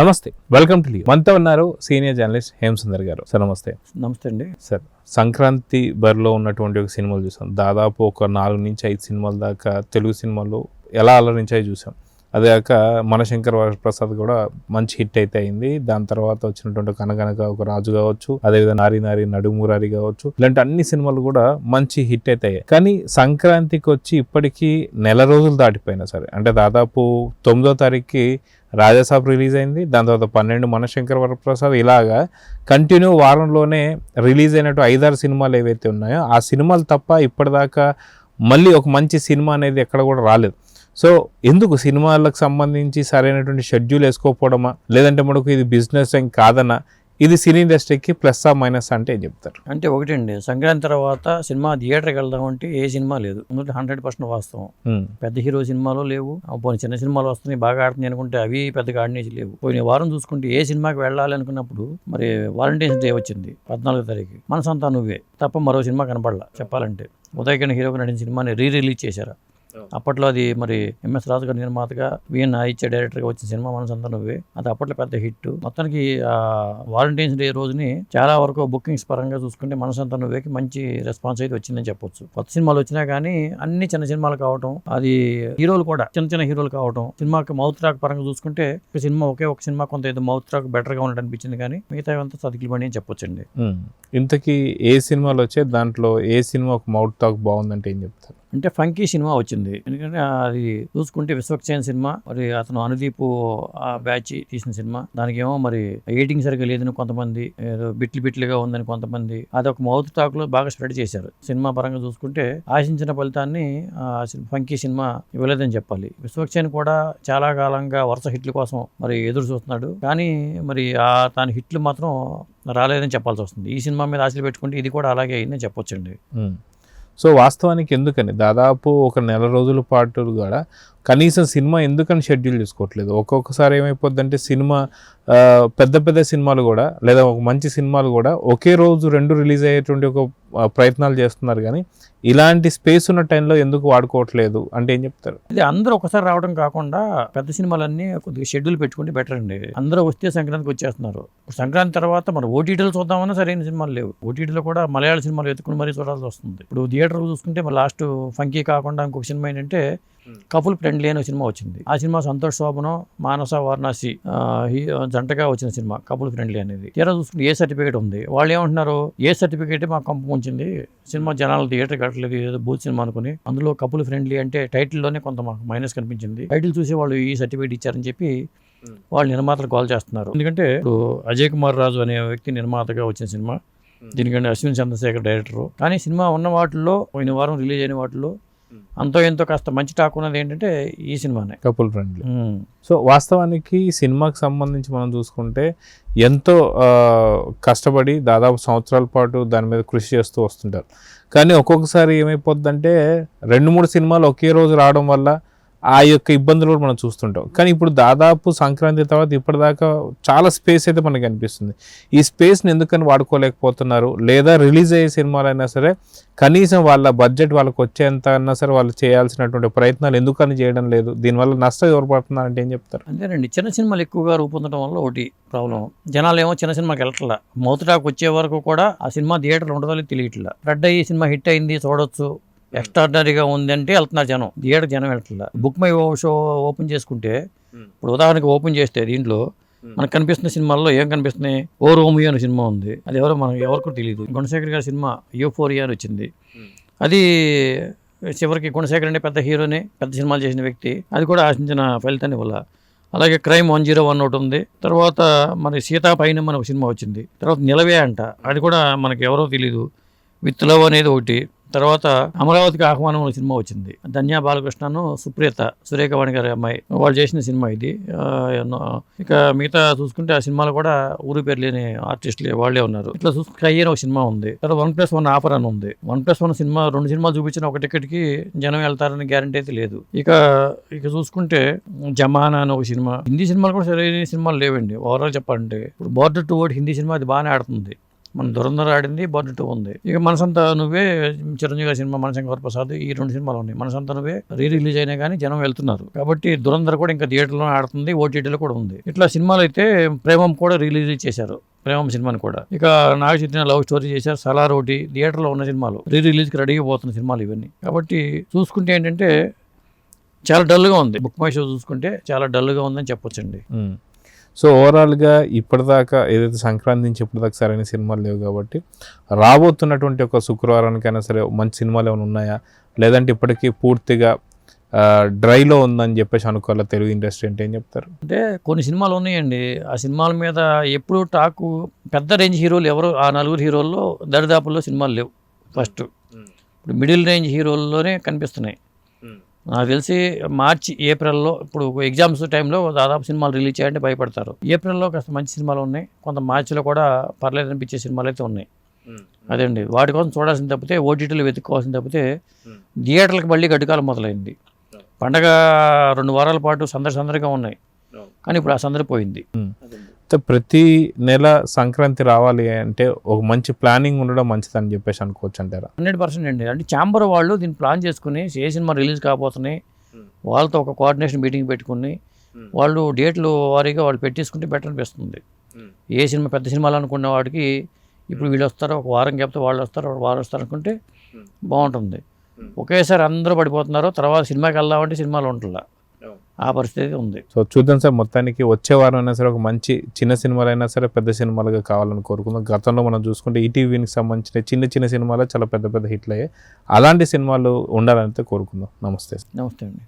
నమస్తే, welcome to leave. మనతో ఉన్నారు సీనియర్ జర్నలిస్ట్ హేమసుందర్ గారు. సార్ నమస్తే. నమస్తే అండి. సార్, సంక్రాంతి బరిలో ఉన్నటువంటి ఒక సినిమాలు చూసాం. దాదాపు ఒక 4 నుంచి 5 సినిమాల దాకా తెలుగు సినిమాలు ఎలా అలరించాయి చూసాం. అదే కాక మనశంకర్ ప్రసాద్ కూడా మంచి హిట్ అయితే అయింది. దాని తర్వాత వచ్చినటువంటి కనకనక ఒక రాజు కావచ్చు, అదేవిధంగా నారి నారి నడుమురారి కావచ్చు, ఇలాంటి అన్ని సినిమాలు కూడా మంచి హిట్ అయితే అయ్యాయి. కానీ సంక్రాంతికి వచ్చి ఇప్పటికీ నెల రోజులు దాటిపోయినా సరే, అంటే దాదాపు 9వ తారీఖుకి రాజాసాబ్ రిలీజ్ అయింది. దాని తర్వాత 12 మనశంకర్ వరప్రసాద్, ఇలాగా కంటిన్యూ వారంలోనే రిలీజ్ అయినట్టు 5-6 సినిమాలు ఏవైతే ఉన్నాయో ఆ సినిమాలు తప్ప ఇప్పటిదాకా మళ్ళీ ఒక మంచి సినిమా అనేది ఎక్కడ కూడా రాలేదు. సో ఎందుకు సినిమాలకు సంబంధించి సరైనటువంటి షెడ్యూల్ వేసుకోకపోవడమా, లేదంటే మనకు ఇది బిజినెస్ ఏం కాదన్నా, ఇది సినీ ఇండస్ట్రీకి ప్లస్ ఆ మైనస్ అంటే ఏం చెప్తారు? అంటే ఒకటండి, సంక్రాంతి తర్వాత సినిమా థియేటర్కి వెళ్దామంటే ఏ సినిమా లేదు. 100% వాస్తవం. పెద్ద హీరో సినిమాలు లేవు. పోనీ చిన్న సినిమాలు వస్తున్నాయి, బాగా ఆడుతున్నాయి అనుకుంటే అవి పెద్దగా ఆడినేసి లేవు. పోయిన వారం చూసుకుంటే ఏ సినిమాకి వెళ్ళాలి అనుకున్నప్పుడు మరి వాలంటైన్స్ డే వచ్చింది 14వ తారీఖు. మనసంతా నువ్వే తప్ప మరో సినిమా కనపడలా. చెప్పాలంటే ఉదయకిరణ్ హీరోగా నటించిన సినిమాని రిలీజ్ చేశారు. అప్పట్లో అది మరి ఎంఎస్ రాజు గారి నిర్మాతగా, విఎన్ ఆయిచ్చే డైరెక్టర్గా వచ్చిన సినిమా మనసంతా నువ్వే. అది అప్పట్లో పెద్ద హిట్. మొత్తానికి వాలంటైన్స్ డే రోజుని చాలా వరకు బుకింగ్స్ పరంగా చూసుకుంటే మనసంతా నువ్వేకి మంచి రెస్పాన్స్ అయితే వచ్చిందని చెప్పొచ్చు. కొత్త సినిమాలు వచ్చినా కానీ అన్ని చిన్న సినిమాలు కావటం, అది హీరోలు కూడా చిన్న చిన్న హీరోలు కావటం, సినిమాకి మౌత్ ట్రాక్ పరంగా చూసుకుంటే ఒక సినిమా కొంత ఏదో మౌత్ ట్రాక్ బెటర్గా ఉన్నట్టు అనిపించింది, కానీ మిగతా అంతా సతికిలు పడి అని చెప్పొచ్చండి. ఇంతకీ ఏ సినిమాలు వచ్చే దాంట్లో ఏ సినిమా ఒక మౌత్ టాక్ బాగుందంటే ఏం చెప్తారు? అంటే ఫంకీ సినిమా వచ్చింది. ఎందుకంటే అది చూసుకుంటే విశ్వక్సేన్ సినిమా, మరి అతను అనుదీప్ ఆ బ్యాచ్ తీసిన సినిమా. దానికి ఏమో మరి ఎడిటింగ్ సరిగ్గా లేదని కొంతమంది, ఏదో బిట్లుగా ఉందని కొంతమంది, అది ఒక మౌత్ టాక్ లో బాగా స్ప్రెడ్ చేశారు. సినిమా పరంగా చూసుకుంటే ఆశించిన ఫలితాన్ని ఫంకీ సినిమా ఇవ్వలేదని చెప్పాలి. విశ్వక్సేన్ కూడా చాలా కాలంగా వరుస హిట్ల కోసం మరి ఎదురు చూస్తున్నాడు, కానీ మరి తన హిట్లు మాత్రం రాలేదని చెప్పాల్సి వస్తుంది. ఈ సినిమా మీద ఆశలు పెట్టుకుంటే ఇది కూడా అలాగే అయిందని చెప్పొచ్చండి. సో వాస్తవానికి ఎందుకని దాదాపు ఒక నెల రోజుల పాటు కూడా కనీసం సినిమా ఎందుకని షెడ్యూల్ చేసుకోవట్లేదు? ఒక్కొక్కసారి ఏమైపోద్దంటే సినిమా పెద్ద సినిమాలు కూడా, లేదా ఒక మంచి సినిమాలు కూడా ఒకే రోజు 2 రిలీజ్ అయ్యేటువంటి ఒక ప్రయత్నాలు చేస్తున్నారు, కానీ ఇలాంటి స్పేస్ ఉన్న టైంలో ఎందుకు వాడుకోవట్లేదు అంటే ఏం చెప్తారు? ఇది అందరూ ఒకసారి రావడం కాకుండా పెద్ద సినిమాలన్నీ కొద్దిగా షెడ్యూల్ పెట్టుకుంటే బెటర్ అండి. అందరూ వస్తే సంక్రాంతికి వచ్చేస్తున్నారు. సంక్రాంతి తర్వాత మరి ఓటీటీలో చూద్దామన్నా సరైన సినిమాలు లేవు. ఓటీటీలో కూడా మలయాళ సినిమాలు ఎత్తుకుని మరీ చూడాల్సి వస్తుంది. ఇప్పుడు థియేటర్లో చూసుకుంటే మరి లాస్ట్ ఫంకీ కాకుండా ఇంకొక సినిమా ఏంటంటే కపుల్ ఫ్రెండ్లీ అనే సినిమా వచ్చింది. ఆ సినిమా సంతోష్ శోభనం, మానస వారణాసి జంటగా వచ్చిన సినిమా కపుల్ ఫ్రెండ్లీ అనేది. తీరా చూసుకుంటే ఏ సర్టిఫికేట్ ఉంది. వాళ్ళు ఏమంటున్నారు, ఏ సర్టిఫికేట్ మాకు కంప ఉంచింది, సినిమా జనాలు థియేటర్ కట్టలేదు, ఏదో బూత్ సినిమా అనుకుని. అందులో కపుల్ ఫ్రెండ్లీ అంటే టైటిల్లోనే కొంత మాకు మైనస్ కనిపించింది. టైటిల్ చూసి వాళ్ళు ఈ సర్టిఫికేట్ ఇచ్చారని చెప్పి వాళ్ళు నిర్మాతలు కాల్ చేస్తున్నారు. ఎందుకంటే ఇప్పుడు అజయ్ కుమార్ రాజు అనే వ్యక్తి నిర్మాతగా వచ్చిన సినిమా, దీనికంటే అశ్విన్ చంద్రశేఖర్ డైరెక్టర్. కానీ సినిమా ఉన్న వాటిల్లో పోయిన వారం రిలీజ్ అయిన వాటిలో అంతో ఎంతో కాస్త మంచి టాక్ ఉన్నది ఏంటంటే ఈ సినిమానే, కపుల్ ఫ్రెండ్లీ. సో వాస్తవానికి సినిమాకి సంబంధించి మనం చూసుకుంటే ఎంతో కష్టపడి దాదాపు సంవత్సరాల పాటు దాని మీద కృషి చేస్తూ వస్తుంటారు. కానీ ఒక్కొక్కసారి ఏమైపోద్దంటే 2-3 సినిమాలు ఒకే రోజు రావడం వల్ల ఆ యొక్క ఇబ్బందులు కూడా మనం చూస్తుంటాం. కానీ ఇప్పుడు దాదాపు సంక్రాంతి తర్వాత ఇప్పటిదాకా చాలా స్పేస్ అయితే మనకు అనిపిస్తుంది. ఈ స్పేస్ని ఎందుకని వాడుకోలేకపోతున్నారు? లేదా రిలీజ్ అయ్యే సినిమాలైనా సరే కనీసం వాళ్ళ బడ్జెట్ వాళ్ళకి వచ్చేంత అన్నా సరే వాళ్ళు చేయాల్సినటువంటి ప్రయత్నాలు ఎందుకని చేయడం లేదు? దీనివల్ల నష్టం ఎవరు పడుతున్నారంటే ఏం చెప్తారు? అంతేనండి, చిన్న సినిమాలు ఎక్కువగా రూపొందడం వల్ల ఒకటి ప్రాబ్లం. జనాలు ఏమో చిన్న సినిమాకి వెళ్ళట్లా. మౌత్ టాక్ వచ్చే వరకు కూడా ఆ సినిమా థియేటర్లో ఉండదో తెలియట్లా. రెడ్ అయ్యి సినిమా హిట్ అయింది, చూడొచ్చు, ఎక్స్ట్రాడినరీగా ఉందంటే వెళ్తున్నారు జనం. థియేటర్ జనం వెళ్తున్నా. బుక్ మై షో ఓపెన్ చేసుకుంటే, ఇప్పుడు ఉదాహరణకి ఓపెన్ చేస్తే దీంట్లో మనకు కనిపిస్తున్న సినిమాల్లో ఏం కనిపిస్తున్నాయి? ఓ రోమియో అనే సినిమా ఉంది, అది ఎవరికి తెలియదు. గుణశేఖర్ గారి సినిమా యూఫోరియా అని వచ్చింది. అది చివరికి గుణశేఖర్ అంటే పెద్ద హీరోనే, పెద్ద సినిమాలు చేసిన వ్యక్తి, అది కూడా ఆశించిన ఫలితాన్ని వల్ల. అలాగే క్రైమ్ 101 ఒకటి ఉంది. తర్వాత మరి సీతా పైన ఒక సినిమా వచ్చింది. తర్వాత నిలవే అంట, అది కూడా మనకి ఎవరో తెలీదు. విత్ లవ్ అనేది ఒకటి. తర్వాత అమరావతికి ఆహ్వానం అనే సినిమా వచ్చింది. ధన్యా బాలకృష్ణను సుప్రియత, సురేఖవాణి గారి అమ్మాయి, వాళ్ళు చేసిన సినిమా ఇది. ఇక మిగతా చూసుకుంటే ఆ సినిమాలో కూడా ఊరి పేరు లేని ఆర్టిస్టులు వాళ్ళే ఉన్నారు. ఇట్లా చూసుకుంటే అయ్యే ఒక సినిమా ఉంది. తర్వాత 1+1 ఆఫర్ అని ఉంది. 1+1 సినిమా 2 సినిమాలు చూపించిన ఒక టికెట్కి జనం వెళ్తారని గ్యారంటీ అయితే లేదు. ఇక చూసుకుంటే జమానా అని ఒక సినిమా. హిందీ సినిమాలు కూడా సరైన సినిమాలు లేవండి ఓవరాల్ చెప్పాలంటే. ఇప్పుడు border to word Hindi cinema అది బాగానే ఆడుతుంది. మన దురంధర్ ఆడింది, బర్న్ 2 ఉంది. ఇక మనసంతా నువ్వే, చిరంజీవి గారి సినిమా, మనశంకర్ ప్రసాద్, ఈ 2 సినిమాలు ఉన్నాయి. మనసంతా నువ్వే రిలీజ్ అయినా కానీ జనం వెళ్తున్నారు కాబట్టి దురంధర్ కూడా ఇంకా థియేటర్లో ఆడుతుంది, ఓటీటీలో కూడా ఉంది. ఇట్లా సినిమాలు అయితే ప్రేమం కూడా రిలీజ్ చేశారు, ప్రేమం సినిమాని కూడా. ఇక నాగ చైతన్య లవ్ స్టోరీ చేశారు, సలార్ ఒకటి థియేటర్లో ఉన్న సినిమాలు, రిలీజ్కి రెడీగా పోతున్న సినిమాలు ఇవన్నీ. కాబట్టి చూసుకుంటే ఏంటంటే చాలా డల్గా ఉంది. బుక్ మై షో చూసుకుంటే చాలా డల్గా ఉందని చెప్పొచ్చండి. సో ఓవరాల్గా ఇప్పటిదాకా ఏదైతే సంక్రాంతి నుంచి ఇప్పటిదాకా సరైన సినిమాలు లేవు కాబట్టి రాబోతున్నటువంటి ఒక శుక్రవారానికైనా సరే మంచి సినిమాలు ఏమైనా ఉన్నాయా, లేదంటే ఇప్పటికీ పూర్తిగా డ్రైలో ఉందని చెప్పేసి అనుకోవాలి తెలుగు ఇండస్ట్రీ అంటే ఏం చెప్తారు? అంటే కొన్ని సినిమాలు ఉన్నాయండి, ఆ సినిమాల మీద ఎప్పుడు టాకు పెద్ద రేంజ్ హీరోలు ఎవరు, ఆ 4 హీరోల్లో దరిదాపుల్లో సినిమాలు లేవు. ఫస్ట్ ఇప్పుడు మిడిల్ రేంజ్ హీరోల్లోనే కనిపిస్తున్నాయి. నాకు తెలిసి మార్చి ఏప్రిల్లో ఇప్పుడు ఎగ్జామ్స్ టైంలో దాదాపు సినిమాలు రిలీజ్ చేయాలంటే భయపడతారు. ఏప్రిల్లో కాస్త మంచి సినిమాలు ఉన్నాయి, కొంత మార్చిలో కూడా పర్లేదు అనిపించే సినిమాలు అయితే ఉన్నాయి. అదండి వాటి కోసం చూడాల్సింది తప్పితే, ఓటీటీలు వెతుక్కోవాల్సింది తప్పితే థియేటర్లకు మళ్ళీ గడ్డుకాలం మొదలైంది. పండగ 2 వారాల పాటు సందడిగా ఉన్నాయి, కానీ ఇప్పుడు ఆ సందడి పోయింది. ప్రతి నెల సంక్రాంతి రావాలి అంటే ఒక మంచి ప్లానింగ్ ఉండడం మంచిదని చెప్పేసి అనుకోవచ్చు అంటారా? 100% అండి. అంటే ఛాంబర్ వాళ్ళు దీన్ని ప్లాన్ చేసుకుని ఏ సినిమా రిలీజ్ కాబోతున్నాయి వాళ్ళతో ఒక కోఆర్డినేషన్ మీటింగ్ పెట్టుకుని వాళ్ళు డేట్లు వారీగా వాళ్ళు పెట్టేసుకుంటే బెటర్ అనిపిస్తుంది. ఏ సినిమా పెద్ద సినిమాలు అనుకున్న వాడికి ఇప్పుడు వీళ్ళు వస్తారు, ఒక వారం గ్యాప్తో వాళ్ళు వస్తారు, ఒక వారం వస్తారు అనుకుంటే బాగుంటుంది. ఒకేసారి అందరూ పడిపోతున్నారు, తర్వాత సినిమాకి వెళ్దామంటే సినిమాలు ఉంటుందా, ఆ పరిస్థితి ఉంది. సో చూద్దాం సార్, మొత్తానికి వచ్చే వారం అయినా సరే ఒక మంచి చిన్న సినిమాలైనా సరే పెద్ద సినిమాలుగా కావాలని కోరుకుందాం. గతంలో మనం చూసుకుంటే ఈటీవీకి సంబంధించిన చిన్న సినిమాలు చాలా పెద్ద హిట్లు అయ్యాయి, అలాంటి సినిమాలు ఉండాలని కోరుకుందాం. నమస్తే. నమస్తే అండి.